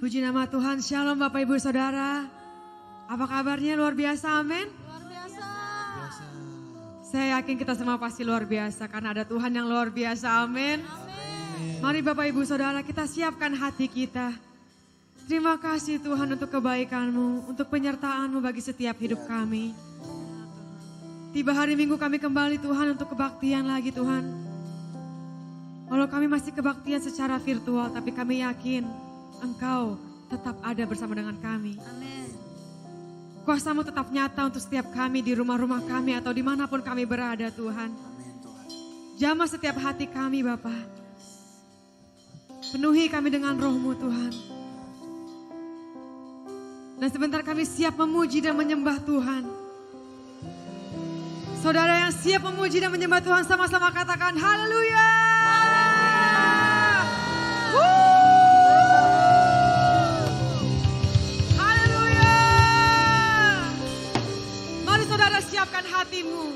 Puji nama Tuhan, Shalom Bapak Ibu Saudara. Apa kabarnya? Luar biasa, amin. Luar biasa. Saya yakin kita semua pasti luar biasa karena ada Tuhan yang luar biasa, amin. Mari Bapak Ibu Saudara, kita siapkan hati kita. Terima kasih Tuhan untuk kebaikan-Mu, untuk penyertaan-Mu bagi setiap hidup kami. Tiba hari Minggu kami kembali Tuhan untuk kebaktian lagi Tuhan. Walau kami masih kebaktian secara virtual, tapi kami yakin Engkau tetap ada bersama dengan kami. Amin. Kuasa-Mu tetap nyata untuk setiap kami di rumah-rumah kami atau dimanapun kami berada Tuhan. Jamah setiap hati kami Bapa. Penuhi kami dengan roh-Mu Tuhan. Dan sebentar kami siap memuji dan menyembah Tuhan. Saudara yang siap memuji dan menyembah Tuhan sama-sama katakan haleluya. Haleluya. Mari saudara siapkan hatimu.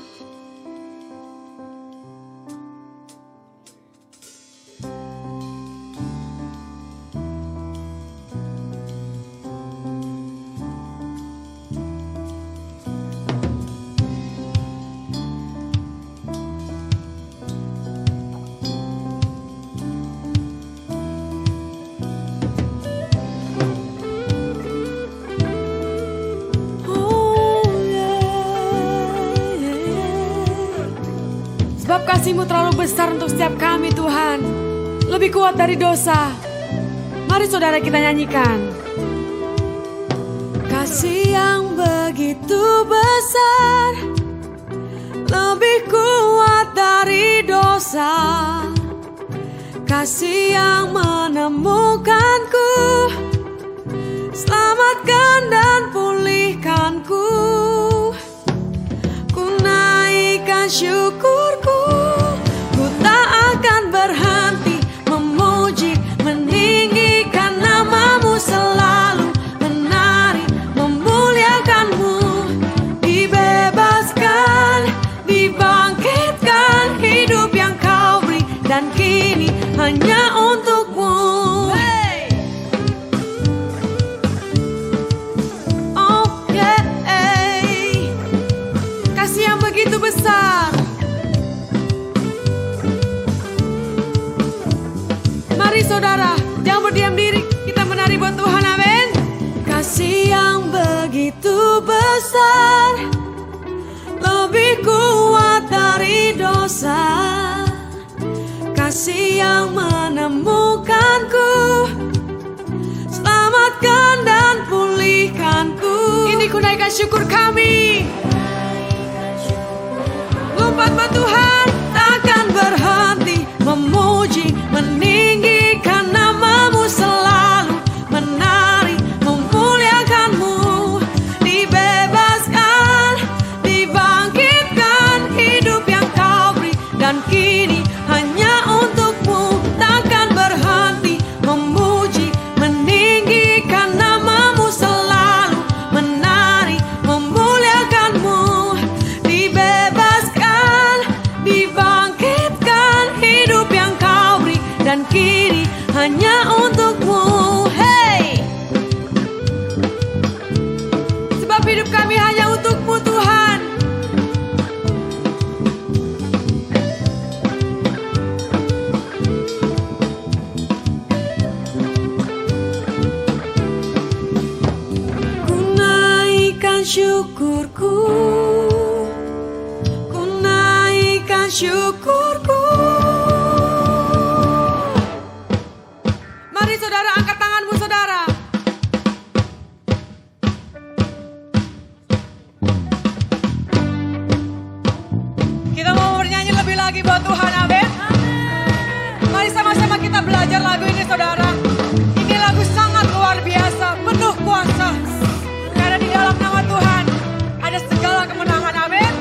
Kasih-Mu terlalu besar untuk setiap kami Tuhan. Lebih kuat dari dosa. Mari saudara kita nyanyikan. Kasih yang begitu besar, lebih kuat dari dosa. Kasih yang menemukanku, selamatkan dan pulihkanku. Ku naikkan syukurku, ku tak akan berhenti memuji, meninggikan nama-Mu selalu, menari, memuliakan-Mu. Dibebaskan, dibangkitkan, hidup yang Kau beri dan kini hanya untuk-Mu. Hey! Oh yeah, kasih yang begitu besar. Mari saudara, jangan berdiam diri, kita menari buat Tuhan, amin. Kasih yang begitu besar, lebih kuat dari dosa. Kasih yang menemukanku, selamatkan dan pulihkanku. Ini ku naikkan syukur kami. Lompat buat Tuhan, takkan berhenti memuji, meninggikan nama-Mu selalu, menari, memuliakan-Mu. Dibebaskan, dibangkitkan, hidup yang Kau beri dan kini hanya untuk-Mu. Takkan berhenti memuji, meninggikan nama-Mu selalu, menari, memuliakan-Mu. Dibebaskan, dibangkitkan, hidup yang Kau beri dan kini hanya untuk-Mu. Hey! Sebab hidup kami hanya untuk-Mu Tuhan. Ku naikkan syukurku, ku naikkan syukurku. Mari saudara, angkat tanganmu saudara. Kita mau bernyanyi lebih lagi buat Tuhan, amin. Mari sama-sama kita belajar lagu ini saudara. Ini lagu sangat luar biasa, penuh kuasa. Karena di dalam nama Tuhan ada segala kemenangan, amin.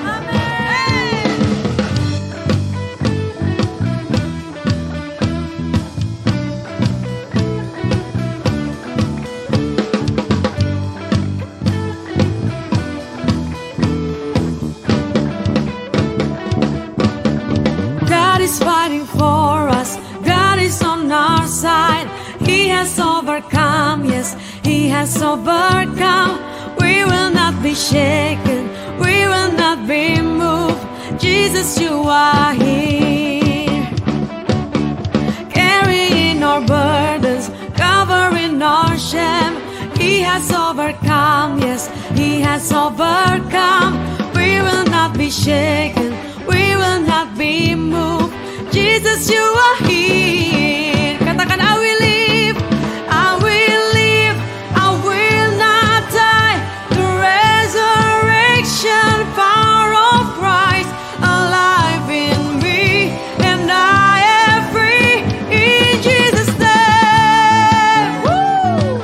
overcome, yes, He has overcome. We will not be shaken, we will not be moved. Jesus, you are here, carrying our burdens, covering our shame. He has overcome, yes, He has overcome. We will not be shaken, we will not be moved. Jesus, you are here. Katakan, I will live, I will live, I will not die. The resurrection power of Christ alive in me, and I am free in Jesus' name. Woo!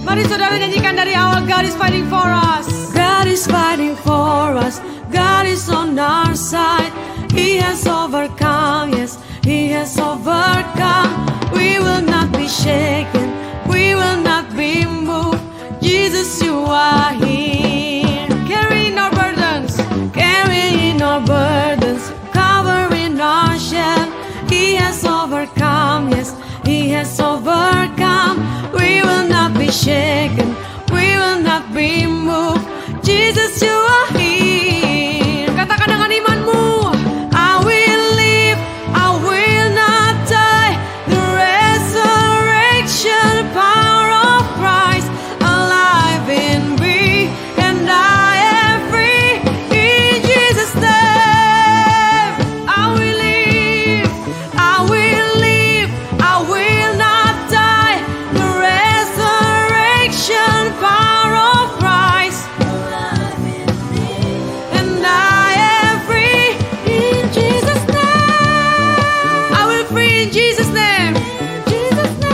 Mari saudara nyanyikan dari awal. God is fighting for us. God is fighting for us. God is on our side. He has overcome, yes, He has overcome. We will not be shaken, we will not be moved. Jesus, you are here, carrying our burdens, covering our shame. He has overcome, yes, He has overcome. We will not be shaken, we will not be moved. Jesus, you are here. Katakan dengan imanmu. I will live, I will not die. The resurrection power of Christ alive in me, and I am free in Jesus' name. I will live, I will live, I will not die. The resurrection power of Christ alive in me, and I am free in Jesus' name. I will free in Jesus' name. In Jesus' name.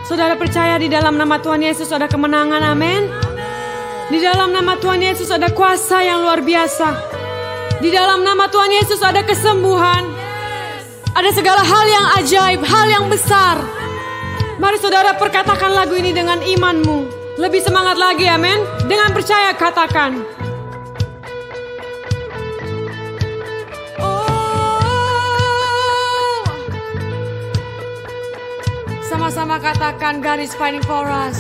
Saudara percaya di dalam nama Tuhan Yesus ada kemenangan, amin. Di dalam nama Tuhan Yesus ada kuasa yang luar biasa. Di dalam nama Tuhan Yesus ada kesembuhan. Ada segala hal yang ajaib, hal yang besar. Mari saudara perkatakan lagu ini dengan imanmu. Lebih semangat lagi, amin. Dengan percaya katakan. Oh. Sama-sama katakan, God is fighting for us.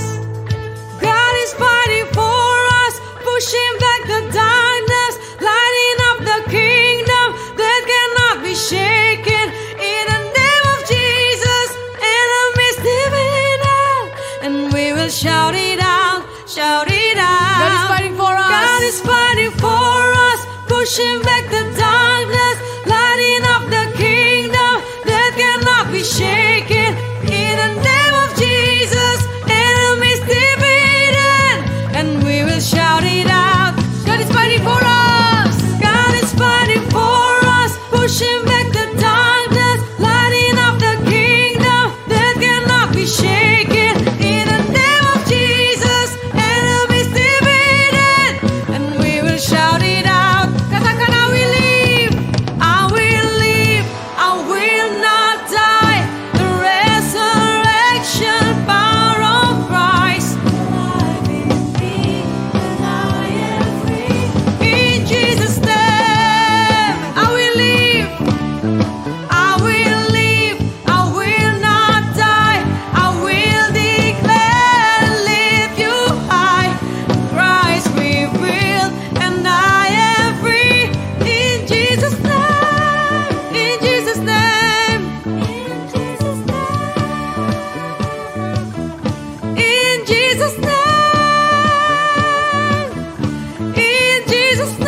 God is fighting for us, pushing back the darkness, lighting up the kingdom that cannot be shaken. In the name of Jesus, enemies defeated, and we will shout it out, shout it out. God is fighting for us. God is fighting for us, pushing back the darkness, lighting up the kingdom that cannot be shaken. In the name of Jesus, enemies defeated, and we will shout it out. God is fighting for us. God is fighting for us, pushing back the darkness, lighting up the kingdom that cannot be shaken. In the name of Jesus, enemies defeated, and we will shout it out. Katakan, I will live, I will live, I will not die. The resurrection power of Christ alive in me, and I am free in Jesus' name. I will live, I will live, I will not die. I will declare and lift you high. Christ revealed, and I am free in Jesus' name. In Jesus' name. In Jesus' name. In Jesus' name. In Jesus' name.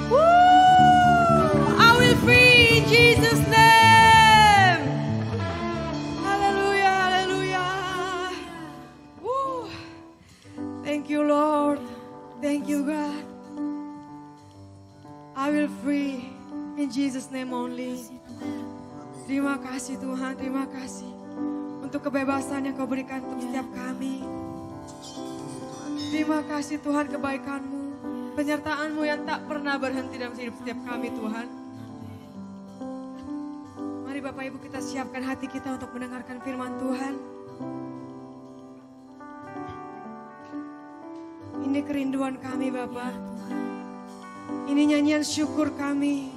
Woo! I will free in Jesus' name. Hallelujah, hallelujah. Woo! Thank you, Lord. Thank you, God. I will free in Jesus' name only. Terima kasih Tuhan, terima kasih untuk kebebasan yang Kau berikan untuk setiap kami. Terima kasih Tuhan, kebaikan-Mu, penyertaan-Mu yang tak pernah berhenti dalam hidup setiap kami Tuhan. Mari Bapak Ibu kita siapkan hati kita untuk mendengarkan firman Tuhan. Ini kerinduan kami Bapa. Ini nyanyian syukur kami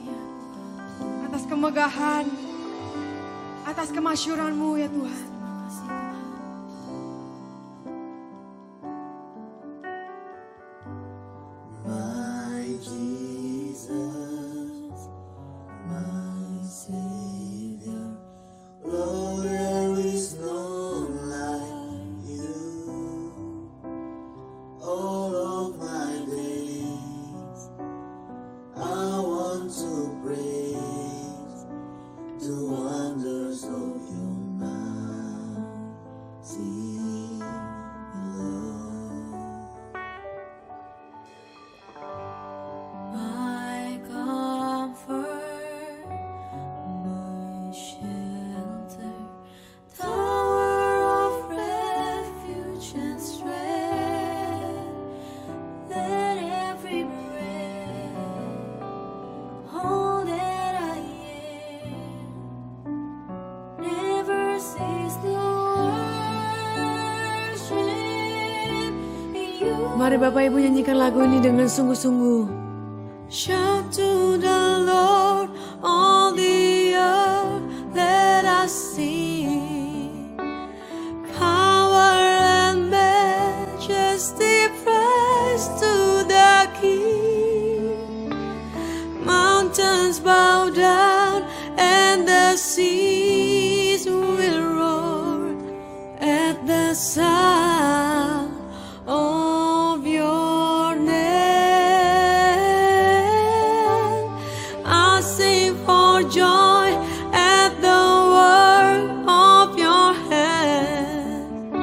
atas kemegahan, atas kemasyuran-Mu ya Tuhan. My Jesus, my Savior, Lord, there is none like you. All of my days, I want to praise the wonders of your mighty love. My comfort, my shelter, tower of refuge and strength. Let every breath, all that I am, never cease to worship you. Mari Bapak Ibu nyanyikan lagu ini dengan sungguh-sungguh. Shout to the Lord, all the earth, let us sing. Power and majesty, praise to the King. Mountains bow down and the seas will roar at the sound of your name. I sing for joy at the work of your hand.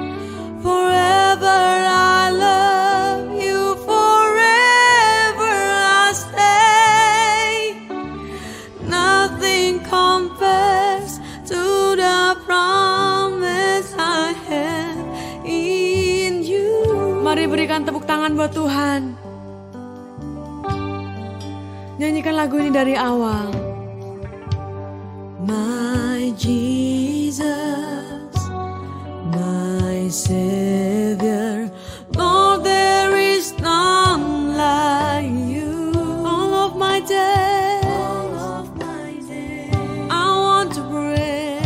Forever I love you, forever I stay. Nothing compares to the promise I have in you. Mari berikan tepuk tangan buat Tuhan. Nyanyikan lagu ini dari awal. My Jesus, my Savior, Lord, there is none like you. All of my days, I want to praise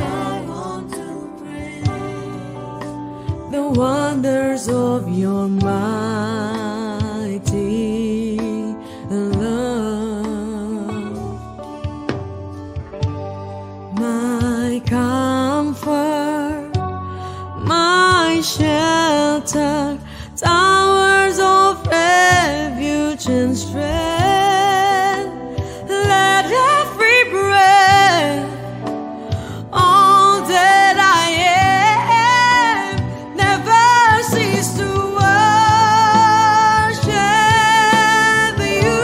the wonders of your mighty love. My comfort, my shelter, towers of refuge and strength. Let every breath, all that I am, never cease to worship you.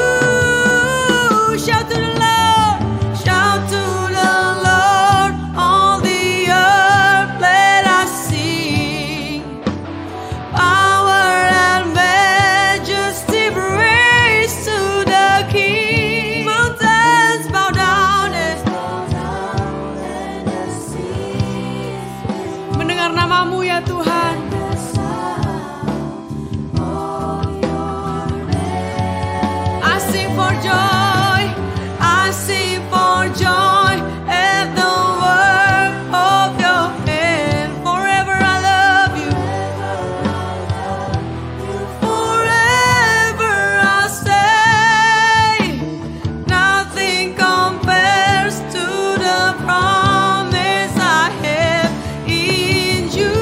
Shout to the Lord, shout to the Lord, all the earth, let us sing. Power and majesty, praise to the King. Mountains bow down and mendengar namamu ya Tuhan. I sing for joy, I sing for joy at the work of your hand. Forever I love you, forever I stay. Nothing compares to the promise I have in you.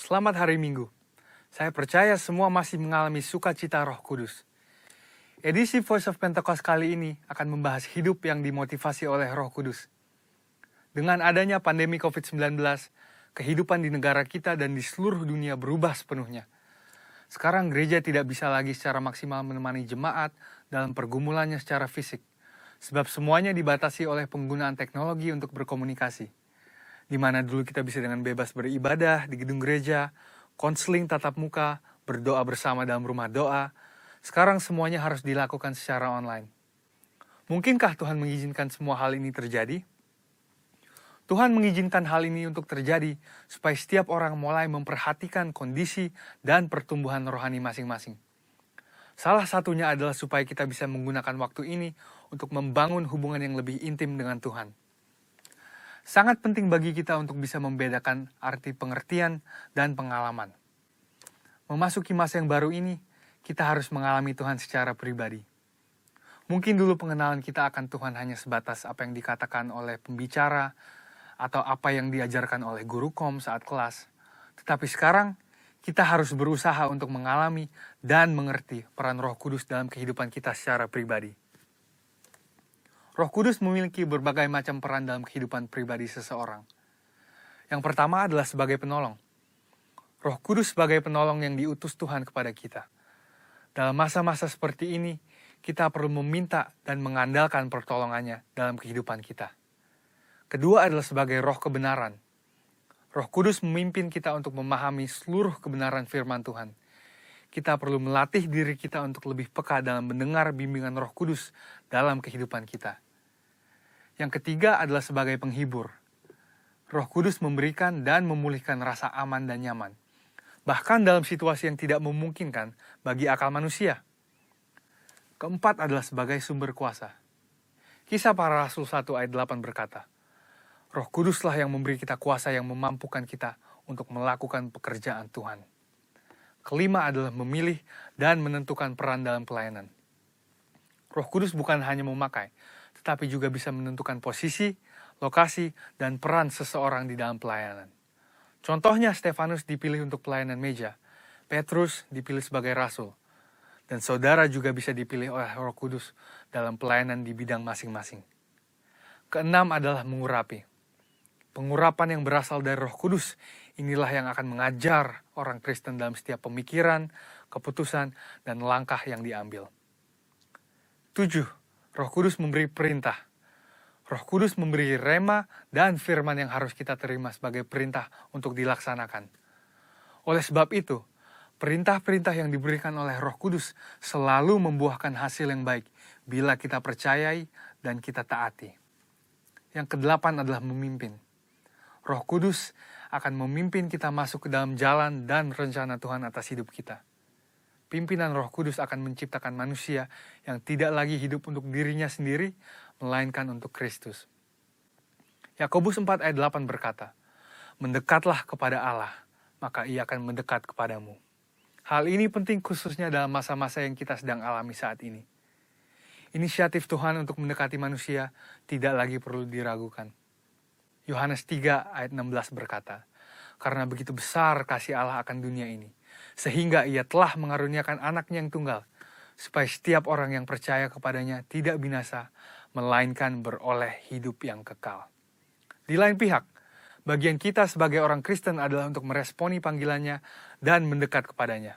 Selamat hari Minggu. Saya percaya semua masih mengalami sukacita Roh Kudus. Edisi Voice of Pentecost kali ini akan membahas hidup yang dimotivasi oleh Roh Kudus. Dengan adanya pandemi COVID-19, kehidupan di negara kita dan di seluruh dunia berubah sepenuhnya. Sekarang gereja tidak bisa lagi secara maksimal menemani jemaat dalam pergumulannya secara fisik, sebab semuanya dibatasi oleh penggunaan teknologi untuk berkomunikasi. Di mana dulu kita bisa dengan bebas beribadah di gedung gereja, konseling tatap muka, berdoa bersama dalam rumah doa. Sekarang semuanya harus dilakukan secara online. Mungkinkah Tuhan mengizinkan semua hal ini terjadi? Tuhan mengizinkan hal ini untuk terjadi supaya setiap orang mulai memperhatikan kondisi dan pertumbuhan rohani masing-masing. Salah satunya adalah supaya kita bisa menggunakan waktu ini untuk membangun hubungan yang lebih intim dengan Tuhan. Sangat penting bagi kita untuk bisa membedakan arti pengertian dan pengalaman. Memasuki masa yang baru ini, kita harus mengalami Tuhan secara pribadi. Mungkin dulu pengenalan kita akan Tuhan hanya sebatas apa yang dikatakan oleh pembicara atau apa yang diajarkan oleh guru kom saat kelas. Tetapi sekarang, kita harus berusaha untuk mengalami dan mengerti peran Roh Kudus dalam kehidupan kita secara pribadi. Roh Kudus memiliki berbagai macam peran dalam kehidupan pribadi seseorang. Yang pertama adalah sebagai penolong. Roh Kudus sebagai penolong yang diutus Tuhan kepada kita. Dalam masa-masa seperti ini, kita perlu meminta dan mengandalkan pertolongannya dalam kehidupan kita. Kedua adalah sebagai roh kebenaran. Roh Kudus memimpin kita untuk memahami seluruh kebenaran firman Tuhan. Kita perlu melatih diri kita untuk lebih peka dalam mendengar bimbingan Roh Kudus dalam kehidupan kita. Yang ketiga adalah sebagai penghibur. Roh Kudus memberikan dan memulihkan rasa aman dan nyaman, bahkan dalam situasi yang tidak memungkinkan bagi akal manusia. Keempat adalah sebagai sumber kuasa. Kisah Para Rasul 1 ayat 8 berkata, Roh Kuduslah yang memberi kita kuasa yang memampukan kita untuk melakukan pekerjaan Tuhan. Kelima adalah memilih dan menentukan peran dalam pelayanan. Roh Kudus bukan hanya memakai, tetapi juga bisa menentukan posisi, lokasi, dan peran seseorang di dalam pelayanan. Contohnya Stefanus dipilih untuk pelayanan meja, Petrus dipilih sebagai rasul, dan saudara juga bisa dipilih oleh Roh Kudus dalam pelayanan di bidang masing-masing. Keenam adalah mengurapi. Pengurapan yang berasal dari Roh Kudus inilah yang akan mengajar orang Kristen dalam setiap pemikiran, keputusan, dan langkah yang diambil. 7. Roh Kudus memberi perintah. Roh Kudus memberi rema dan firman yang harus kita terima sebagai perintah untuk dilaksanakan. Oleh sebab itu, perintah-perintah yang diberikan oleh Roh Kudus selalu membuahkan hasil yang baik bila kita percayai dan kita taati. Yang kedelapan adalah memimpin. Roh Kudus akan memimpin kita masuk ke dalam jalan dan rencana Tuhan atas hidup kita. Pimpinan Roh Kudus akan menciptakan manusia yang tidak lagi hidup untuk dirinya sendiri, melainkan untuk Kristus. Yakobus 4 ayat 8 berkata, Mendekatlah kepada Allah, maka Ia akan mendekat kepadamu. Hal ini penting khususnya dalam masa-masa yang kita sedang alami saat ini. Inisiatif Tuhan untuk mendekati manusia tidak lagi perlu diragukan. Yohanes 3 ayat 16 berkata, Karena begitu besar kasih Allah akan dunia ini, sehingga Ia telah mengaruniakan anaknya yang tunggal, supaya setiap orang yang percaya kepadanya tidak binasa, melainkan beroleh hidup yang kekal. Di lain pihak, bagian kita sebagai orang Kristen adalah untuk meresponi panggilannya dan mendekat kepadanya.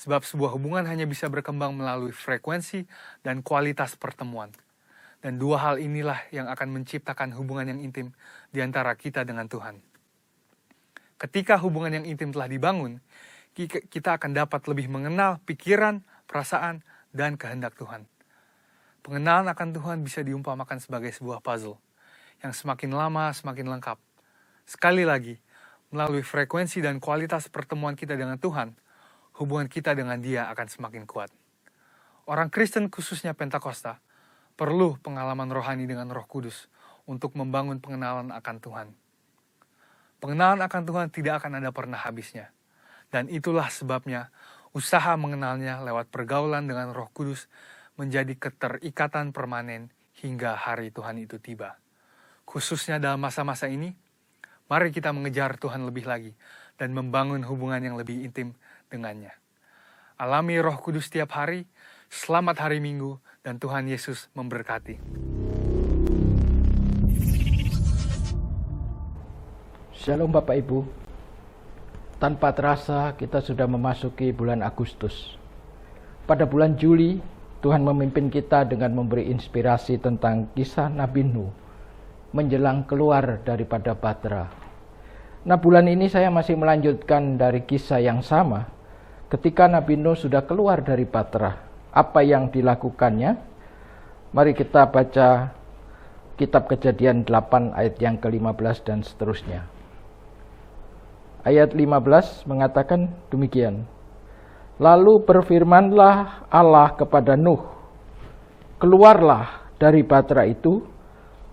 Sebab sebuah hubungan hanya bisa berkembang melalui frekuensi dan kualitas pertemuan. Dan dua hal inilah yang akan menciptakan hubungan yang intim di antara kita dengan Tuhan. Ketika hubungan yang intim telah dibangun, kita akan dapat lebih mengenal pikiran, perasaan, dan kehendak Tuhan. Pengenalan akan Tuhan bisa diumpamakan sebagai sebuah puzzle, yang semakin lama semakin lengkap. Sekali lagi, melalui frekuensi dan kualitas pertemuan kita dengan Tuhan, hubungan kita dengan Dia akan semakin kuat. Orang Kristen khususnya Pentakosta, perlu pengalaman rohani dengan Roh Kudus untuk membangun pengenalan akan Tuhan. Pengenalan akan Tuhan tidak akan ada pernah habisnya. Dan itulah sebabnya usaha mengenalnya lewat pergaulan dengan Roh Kudus menjadi keterikatan permanen hingga hari Tuhan itu tiba. Khususnya dalam masa-masa ini, mari kita mengejar Tuhan lebih lagi dan membangun hubungan yang lebih intim dengannya. Alami Roh Kudus setiap hari. Selamat hari Minggu dan Tuhan Yesus memberkati. Shalom Bapak Ibu. Tanpa terasa kita sudah memasuki bulan Agustus. Pada bulan Juli, Tuhan memimpin kita dengan memberi inspirasi tentang kisah Nabi Nuh menjelang keluar daripada Batra. Nah, bulan ini saya masih melanjutkan dari kisah yang sama. Ketika Nabi Nuh sudah keluar dari Batra, apa yang dilakukannya? Mari kita baca kitab Kejadian 8 ayat yang ke-15 dan seterusnya. Ayat 15 mengatakan demikian. Lalu berfirmanlah Allah kepada Nuh, keluarlah dari Batra itu,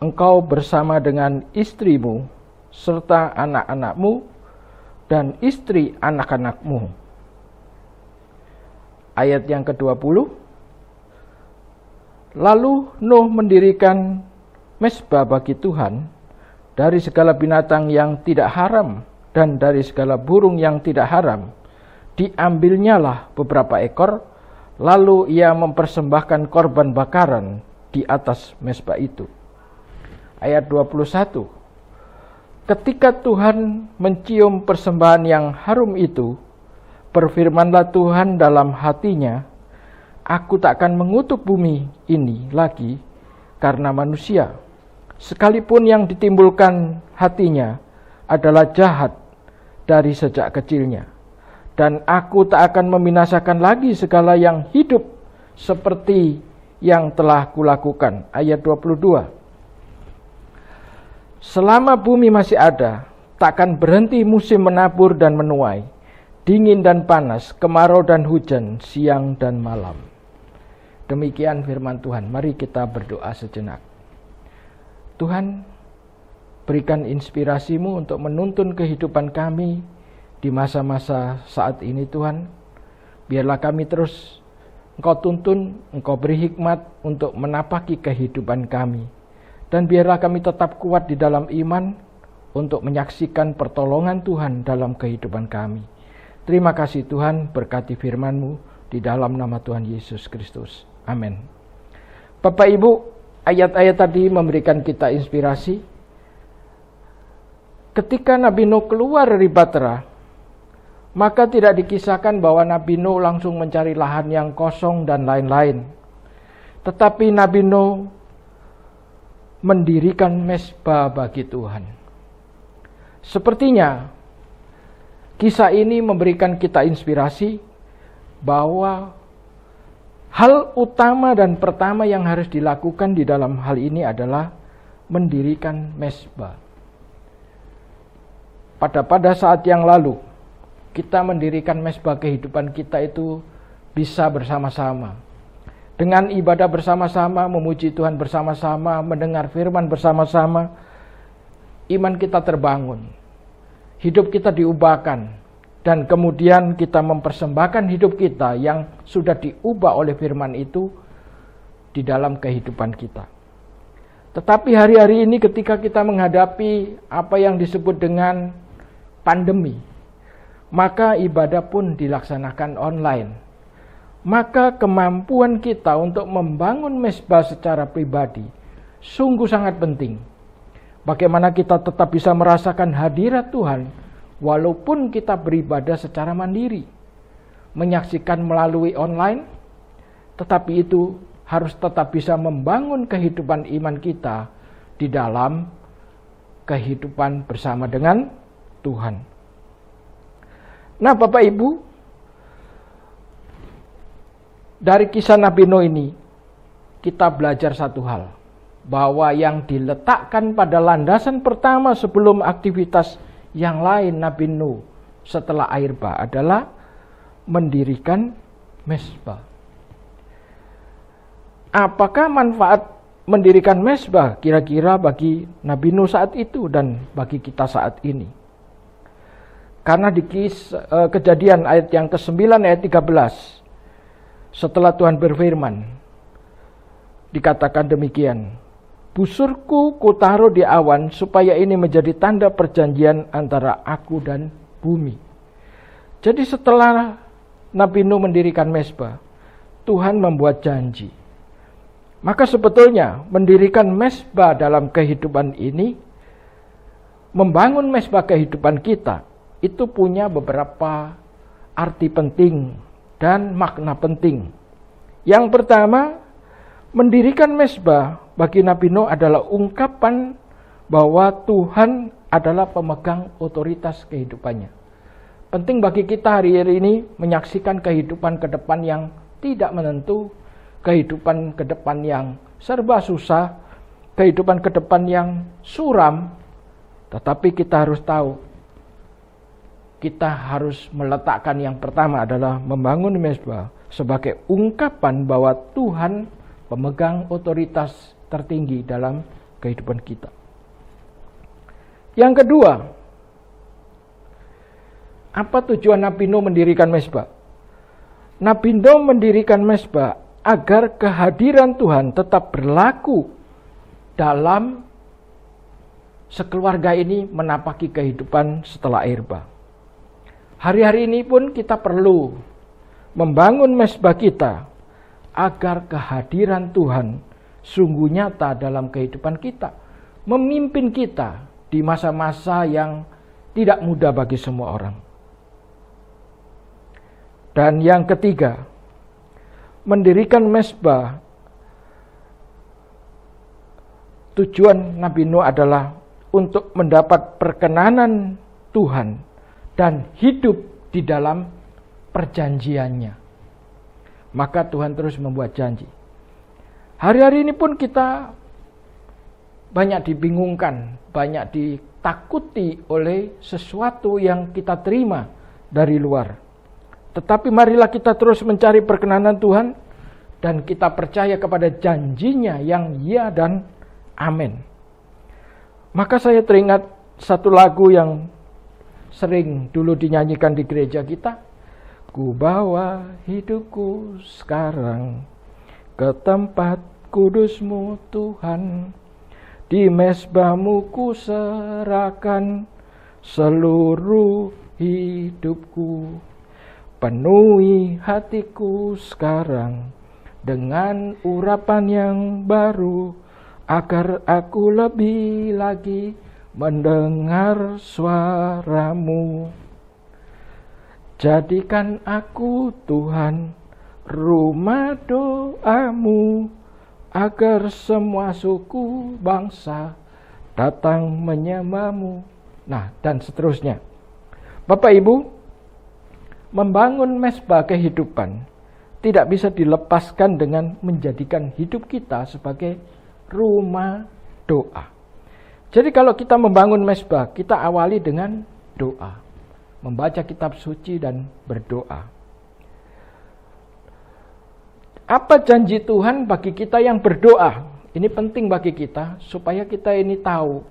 engkau bersama dengan istrimu, serta anak-anakmu, dan istri anak-anakmu. Ayat yang ke-20, lalu Nuh mendirikan mezbah bagi Tuhan dari segala binatang yang tidak haram dan dari segala burung yang tidak haram. Diambilnyalah beberapa ekor, lalu ia mempersembahkan korban bakaran di atas mezbah itu. Ayat 21, ketika Tuhan mencium persembahan yang harum itu, berfirmanlah Tuhan dalam hatinya, aku tak akan mengutuk bumi ini lagi karena manusia, sekalipun yang ditimbulkan hatinya adalah jahat dari sejak kecilnya. Dan aku tak akan membinasakan lagi segala yang hidup seperti yang telah kulakukan. Ayat 22. Selama bumi masih ada, takkan berhenti musim menabur dan menuai, dingin dan panas, kemarau dan hujan, siang dan malam. Demikian firman Tuhan. Mari kita berdoa sejenak. Tuhan, berikan inspirasi-Mu untuk menuntun kehidupan kami di masa-masa saat ini Tuhan. Biarlah kami terus Engkau tuntun, Engkau beri hikmat untuk menapaki kehidupan kami. Dan biarlah kami tetap kuat di dalam iman untuk menyaksikan pertolongan Tuhan dalam kehidupan kami. Terima kasih Tuhan, berkati firman-Mu di dalam nama Tuhan Yesus Kristus. Amin. Bapak Ibu, ayat-ayat tadi memberikan kita inspirasi. Ketika Nabi Nuh keluar dari Batra, maka tidak dikisahkan bahwa Nabi Nuh langsung mencari lahan yang kosong dan lain-lain. Tetapi Nabi Nuh mendirikan mezbah bagi Tuhan. Sepertinya kisah ini memberikan kita inspirasi bahwa hal utama dan pertama yang harus dilakukan di dalam hal ini adalah mendirikan mezbah. Pada saat yang lalu, kita mendirikan mezbah kehidupan kita itu bisa bersama-sama. Dengan ibadah bersama-sama, memuji Tuhan bersama-sama, mendengar firman bersama-sama, iman kita terbangun. Hidup kita diubahkan, dan kemudian kita mempersembahkan hidup kita yang sudah diubah oleh firman itu di dalam kehidupan kita. Tetapi hari-hari ini ketika kita menghadapi apa yang disebut dengan pandemi, maka ibadah pun dilaksanakan online. Maka kemampuan kita untuk membangun mezbah secara pribadi sungguh sangat penting. Bagaimana kita tetap bisa merasakan hadirat Tuhan walaupun kita beribadah secara mandiri. Menyaksikan melalui online, tetapi itu harus tetap bisa membangun kehidupan iman kita di dalam kehidupan bersama dengan Tuhan. Nah, Bapak Ibu, dari kisah Nabi Nuh ini kita belajar satu hal, bahwa yang diletakkan pada landasan pertama sebelum aktivitas yang lain Nabi Nuh setelah air bah adalah mendirikan mezbah. Apakah manfaat mendirikan mezbah kira-kira bagi Nabi Nuh saat itu dan bagi kita saat ini? Karena di Kejadian ayat yang ke-9 ayat 13, setelah Tuhan berfirman, dikatakan demikian, busurku kutaruh di awan supaya ini menjadi tanda perjanjian antara aku dan bumi. Jadi setelah Nabi Nuh mendirikan mezbah, Tuhan membuat janji. Maka sebetulnya mendirikan mezbah dalam kehidupan ini, membangun mezbah kehidupan kita, itu punya beberapa arti penting dan makna penting. Yang pertama, mendirikan mezbah bagi Nabi Nuh adalah ungkapan bahwa Tuhan adalah pemegang otoritas kehidupannya. Penting bagi kita hari ini menyaksikan kehidupan ke depan yang tidak menentu, kehidupan ke depan yang serba susah, kehidupan ke depan yang suram. Tetapi kita harus tahu, kita harus meletakkan yang pertama adalah membangun mezbah sebagai ungkapan bahwa Tuhan pemegang otoritas tertinggi dalam kehidupan kita. Yang kedua, apa tujuan Nabi Nuh mendirikan mezbah? Nabi Nuh mendirikan mezbah agar kehadiran Tuhan tetap berlaku dalam sekeluarga ini menapaki kehidupan setelah air bah. Hari-hari ini pun kita perlu membangun mezbah kita agar kehadiran Tuhan sungguh nyata dalam kehidupan kita, memimpin kita di masa-masa yang tidak mudah bagi semua orang. Dan yang ketiga, mendirikan mezbah, tujuan Nabi Nuh adalah untuk mendapat perkenanan Tuhan dan hidup di dalam perjanjiannya. Maka Tuhan terus membuat janji. Hari-hari ini pun kita banyak dibingungkan, banyak ditakuti oleh sesuatu yang kita terima dari luar. Tetapi marilah kita terus mencari perkenanan Tuhan dan kita percaya kepada janjinya yang ya dan amin. Maka saya teringat satu lagu yang sering dulu dinyanyikan di gereja kita. Ku bawa hidupku sekarang ke tempat kudus-Mu Tuhan, di mezbah-Mu ku serahkan seluruh hidupku. Penuhi hatiku sekarang dengan urapan yang baru, agar aku lebih lagi mendengar suara-Mu. Jadikan aku Tuhan rumah doa-Mu, agar semua suku bangsa datang menyembah-Mu. Nah, dan seterusnya. Bapak Ibu, membangun mezbah kehidupan tidak bisa dilepaskan dengan menjadikan hidup kita sebagai rumah doa. Jadi kalau kita membangun mezbah, kita awali dengan doa, membaca kitab suci dan berdoa. Apa janji Tuhan bagi kita yang berdoa? Ini penting bagi kita supaya kita ini tahu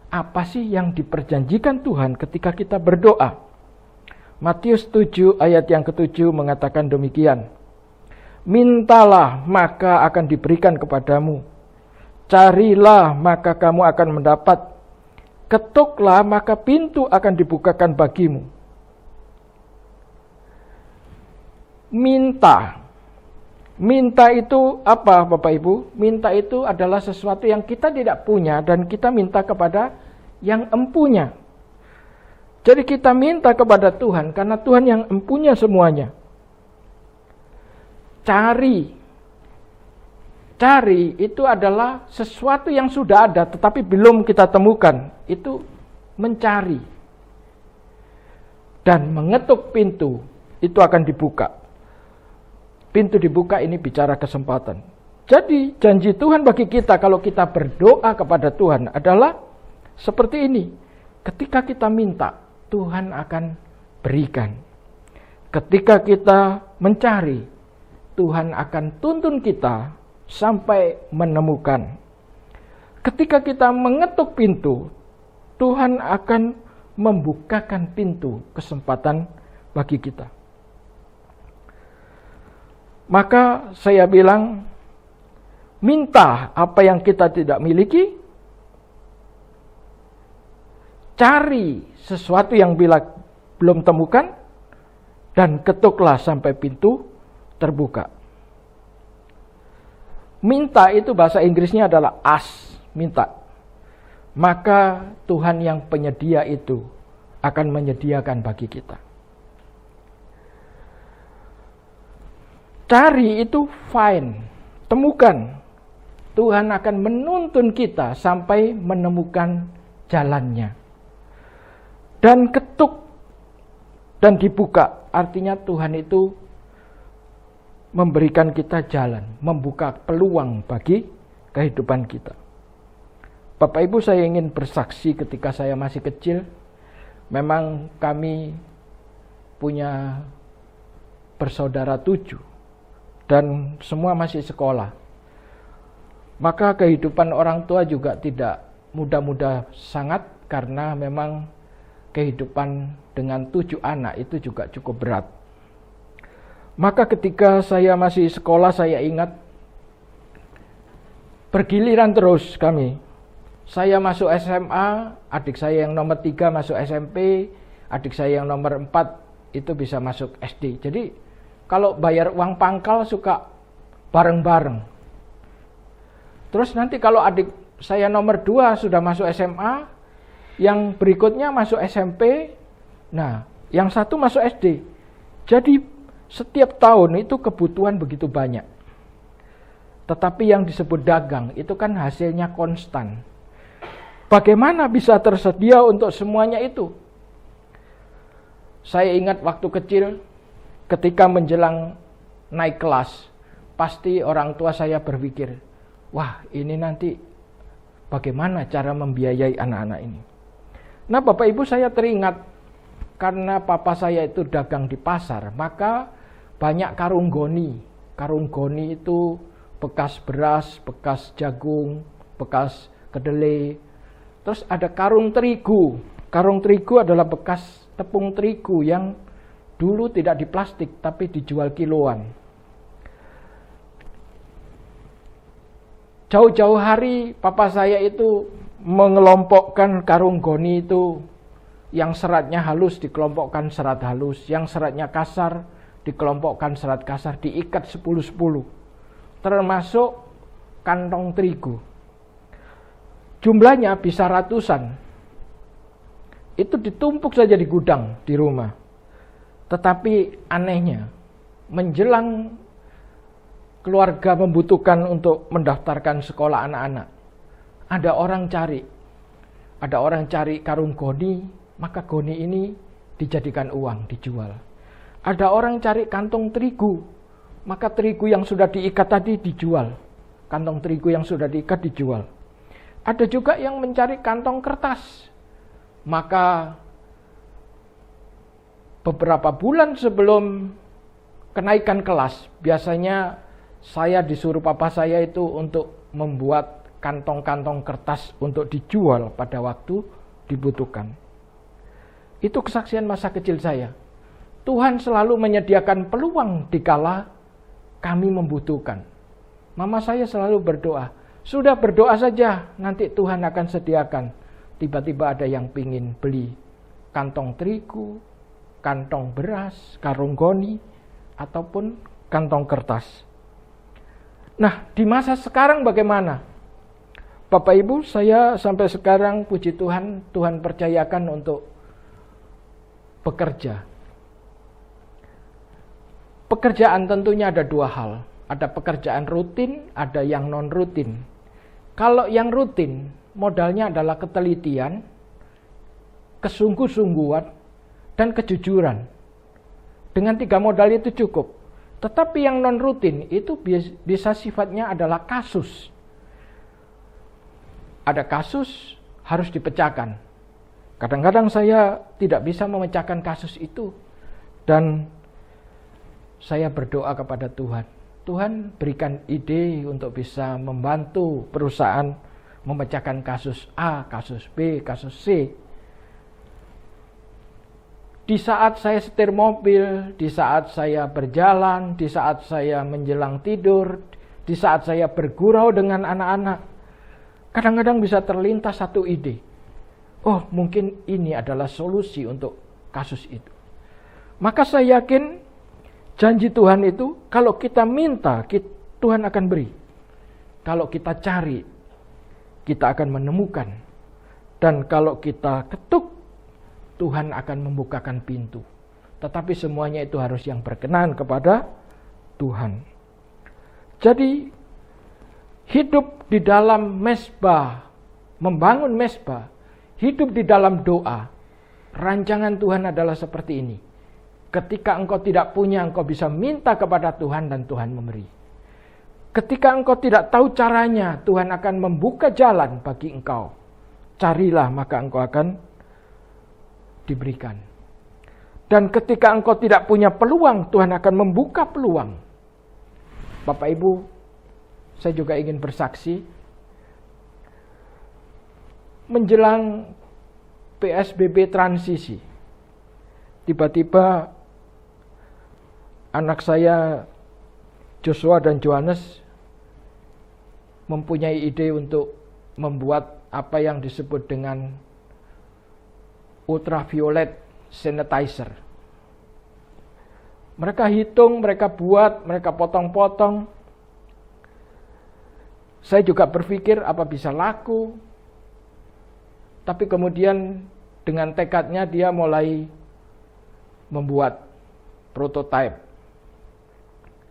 apa sih yang diperjanjikan Tuhan ketika kita berdoa. Matius 7 ayat yang ke-7 mengatakan demikian. Mintalah maka akan diberikan kepadamu. Carilah maka kamu akan mendapat. Ketuklah maka pintu akan dibukakan bagimu. Minta. Minta itu apa Bapak Ibu? Minta itu adalah sesuatu yang kita tidak punya dan kita minta kepada yang empunya. Jadi kita minta kepada Tuhan karena Tuhan yang empunya semuanya. Cari itu adalah sesuatu yang sudah ada tetapi belum kita temukan. Itu mencari. Dan mengetuk pintu itu akan dibuka. Pintu dibuka ini bicara kesempatan. Jadi janji Tuhan bagi kita kalau kita berdoa kepada Tuhan adalah seperti ini. Ketika kita minta, Tuhan akan berikan. Ketika kita mencari, Tuhan akan tuntun kita sampai menemukan. Ketika kita mengetuk pintu, Tuhan akan membukakan pintu kesempatan bagi kita. Maka saya bilang, minta apa yang kita tidak miliki, cari sesuatu yang bila belum temukan, dan ketuklah sampai pintu terbuka. Minta itu bahasa Inggrisnya adalah ask, minta. Maka Tuhan yang penyedia itu akan menyediakan bagi kita. Cari itu find, temukan. Tuhan akan menuntun kita sampai menemukan jalannya. Dan ketuk dan dibuka, artinya Tuhan itu memberikan kita jalan, membuka peluang bagi kehidupan kita. Bapak Ibu, saya ingin bersaksi ketika saya masih kecil, memang kami punya bersaudara 7 dan semua masih sekolah. Maka kehidupan orang tua juga tidak mudah-mudah sangat, karena memang kehidupan dengan 7 anak itu juga cukup berat. Maka ketika saya masih sekolah, saya ingat bergiliran terus kami. Saya masuk SMA, adik saya yang nomor 3 masuk SMP, adik saya yang nomor 4 itu bisa masuk SD. Jadi kalau bayar uang pangkal suka bareng-bareng. Terus nanti kalau adik saya nomor 2 sudah masuk SMA, yang berikutnya masuk SMP, nah yang satu masuk SD. Jadi setiap tahun itu kebutuhan begitu banyak. Tetapi yang disebut dagang itu kan hasilnya konstan. Bagaimana bisa tersedia untuk semuanya itu? Saya ingat waktu kecil, ketika menjelang naik kelas, pasti orang tua saya berpikir, wah ini nanti bagaimana cara membiayai anak-anak ini. Nah Bapak Ibu, saya teringat, karena papa saya itu dagang di pasar, maka banyak karung goni. Karung goni itu bekas beras, bekas jagung, bekas kedelai. Terus ada karung terigu. Karung terigu adalah bekas tepung terigu yang dulu tidak di plastik tapi dijual kiloan. Jauh-jauh hari papa saya itu mengelompokkan karung goni itu, yang seratnya halus dikelompokkan serat halus, yang seratnya kasar dikelompokkan serat kasar, diikat 10-10, termasuk kantong terigu. Jumlahnya bisa ratusan. Itu ditumpuk saja di gudang di rumah. Tetapi anehnya, menjelang keluarga membutuhkan untuk mendaftarkan sekolah anak-anak, ada orang cari karung goni, maka goni ini dijadikan uang, dijual. Ada orang cari kantong terigu, maka terigu yang sudah diikat tadi dijual. Kantong terigu yang sudah diikat dijual. Ada juga yang mencari kantong kertas. Maka beberapa bulan sebelum kenaikan kelas, biasanya saya disuruh papa saya itu untuk membuat kantong-kantong kertas untuk dijual pada waktu dibutuhkan. Itu kesaksian masa kecil saya. Tuhan selalu menyediakan peluang dikala kami membutuhkan. Mama saya selalu berdoa, sudah berdoa saja, nanti Tuhan akan sediakan. Tiba-tiba ada yang pingin beli kantong terigu, kantong beras, karung goni, ataupun kantong kertas. Nah, di masa sekarang bagaimana? Bapak Ibu, saya sampai sekarang puji Tuhan, Tuhan percayakan untuk bekerja. Pekerjaan tentunya ada 2 hal. Ada pekerjaan rutin, ada yang non-rutin. Kalau yang rutin, modalnya adalah ketelitian, kesungguh-sungguhan, dan kejujuran. Dengan 3 modal itu cukup. Tetapi yang non-rutin itu bisa sifatnya adalah kasus. Ada kasus harus dipecahkan. Kadang-kadang saya tidak bisa memecahkan kasus itu. Dan saya berdoa kepada Tuhan. Tuhan berikan ide untuk bisa membantu perusahaan memecahkan kasus A, kasus B, kasus C. Di saat saya setir mobil, di saat saya berjalan, di saat saya menjelang tidur, di saat saya bergurau dengan anak-anak, kadang-kadang bisa terlintas satu ide. Oh, mungkin ini adalah solusi untuk kasus itu. Maka saya yakin janji Tuhan itu kalau kita minta, Tuhan akan beri. Kalau kita cari, kita akan menemukan. Dan kalau kita ketuk, Tuhan akan membukakan pintu. Tetapi semuanya itu harus yang berkenan kepada Tuhan. Jadi hidup di dalam mezbah, membangun mezbah, hidup di dalam doa. Rancangan Tuhan adalah seperti ini. Ketika engkau tidak punya, engkau bisa minta kepada Tuhan dan Tuhan memberi. Ketika engkau tidak tahu caranya, Tuhan akan membuka jalan bagi engkau. Carilah, maka engkau akan diberikan. Dan ketika engkau tidak punya peluang, Tuhan akan membuka peluang. Bapak Ibu, saya juga ingin bersaksi. Menjelang PSBB transisi, tiba-tiba anak saya Joshua dan Johannes mempunyai ide untuk membuat apa yang disebut dengan ultraviolet sanitizer. Mereka hitung, mereka buat, mereka potong-potong. Saya juga berpikir apa bisa laku. Tapi kemudian dengan tekadnya dia mulai membuat prototipe.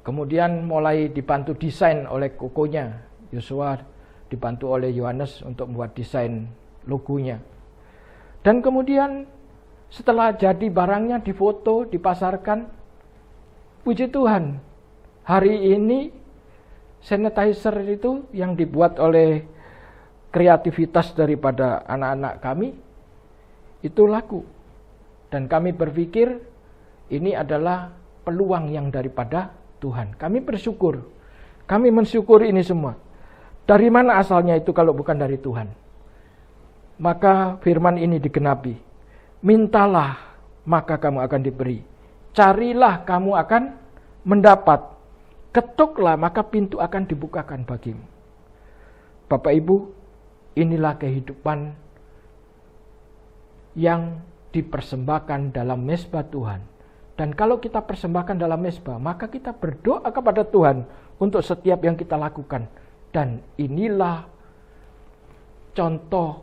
Kemudian mulai dibantu desain oleh kokonya. Yosua dibantu oleh Yohanes untuk membuat desain logonya. Dan kemudian setelah jadi barangnya difoto, dipasarkan. Puji Tuhan, hari ini sanitizer itu yang dibuat oleh kreativitas daripada anak-anak kami, itu laku. Dan kami berpikir ini adalah peluang yang daripada Tuhan. Kami bersyukur, kami mensyukuri ini semua. Dari mana asalnya itu kalau bukan dari Tuhan? Maka firman ini digenapi. Mintalah, maka kamu akan diberi. Carilah, kamu akan mendapat. Ketuklah, maka pintu akan dibukakan bagimu. Bapak Ibu, inilah kehidupan yang dipersembahkan dalam mezbah Tuhan. Dan kalau kita persembahkan dalam mezbah, maka kita berdoa kepada Tuhan untuk setiap yang kita lakukan. Dan inilah contoh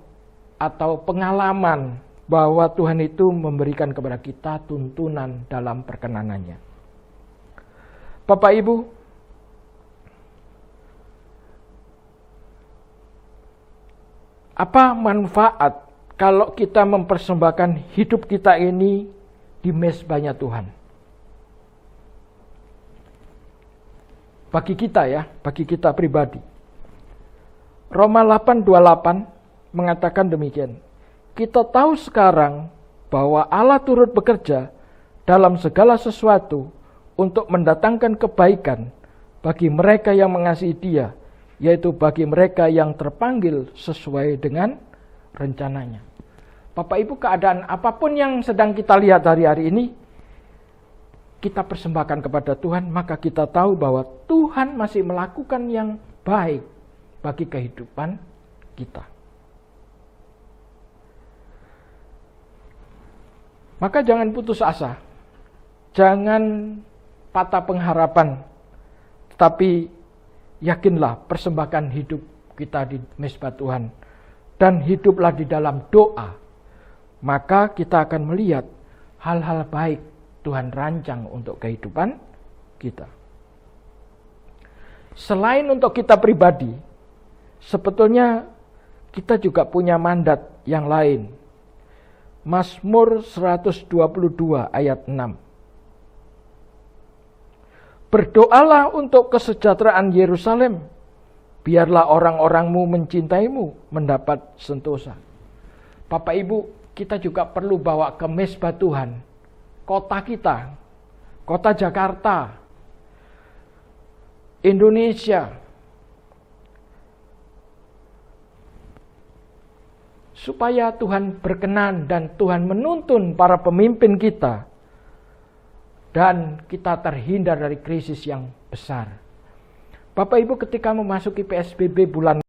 atau pengalaman bahwa Tuhan itu memberikan kepada kita tuntunan dalam perkenanannya. Bapak Ibu, apa manfaat kalau kita mempersembahkan hidup kita ini di mezbahnya Tuhan? Bagi kita ya, bagi kita pribadi. Roma 8:28 mengatakan demikian. Kita tahu sekarang bahwa Allah turut bekerja dalam segala sesuatu untuk mendatangkan kebaikan bagi mereka yang mengasihi Dia, yaitu bagi mereka yang terpanggil sesuai dengan rencananya. Bapak Ibu, keadaan apapun yang sedang kita lihat hari-hari ini, kita persembahkan kepada Tuhan, maka kita tahu bahwa Tuhan masih melakukan yang baik bagi kehidupan kita. Maka jangan putus asa, jangan patah pengharapan, tapi yakinlah persembahkan hidup kita di mezbah Tuhan. Dan hiduplah di dalam doa, maka kita akan melihat hal-hal baik Tuhan rancang untuk kehidupan kita. Selain untuk kita pribadi, sebetulnya kita juga punya mandat yang lain. Mazmur 122 ayat 6. Berdoalah untuk kesejahteraan Yerusalem, biarlah orang-orangmu mencintaimu mendapat sentosa. Bapak Ibu, kita juga perlu bawa ke mezbah Tuhan kota kita, kota Jakarta, Indonesia, supaya Tuhan berkenan dan Tuhan menuntun para pemimpin kita dan kita terhindar dari krisis yang besar. Bapak Ibu, ketika memasuki PSBB bulan